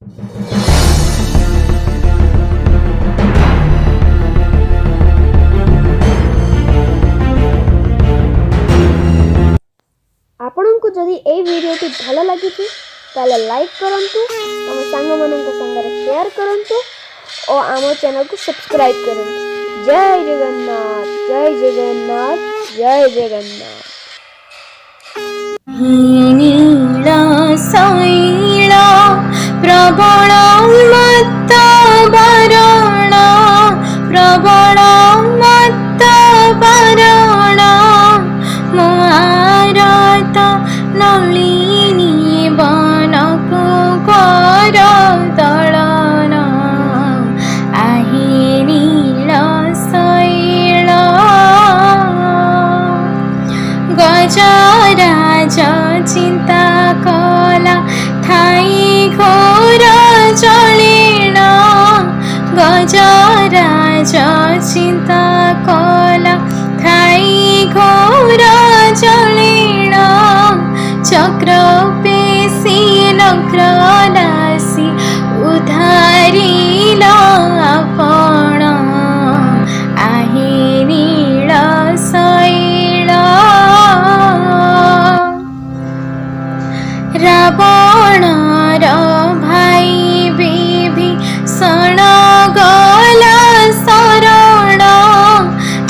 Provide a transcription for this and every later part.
आपनको जदि ए वीडियोटी भल लगी ताले लाइक करंतु, आम सांग मानक संगे शेयर करंतु और आम चैनल को सब्सक्राइब करंतु। जय जगन्नाथ, जय जगन्नाथ, जय जगन्नाथ। नीला शैला प्रबल मत्त वरण, प्रबल मत्त वरण, मुआरत नलिनी बनकु कर दलन, आहे नीला शैला। गजराज चिंता कला थाई घोर जलिण, गजराज चिंता कला थाई घोर जलिण, चक्र पेशी नग्र दासी उधारिल आपण, आहे नील शैला। रावणर भाई विभीषण गला शरण,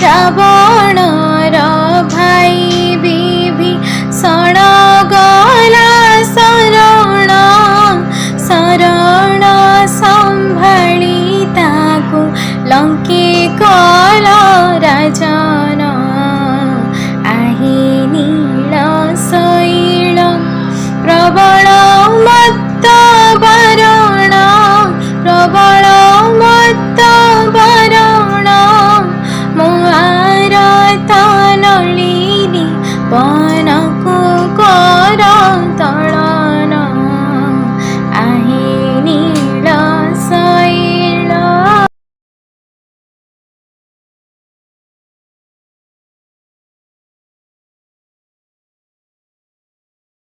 रावणर भाई विभीषण गला शरण, शरण संभाळी ताकु लंके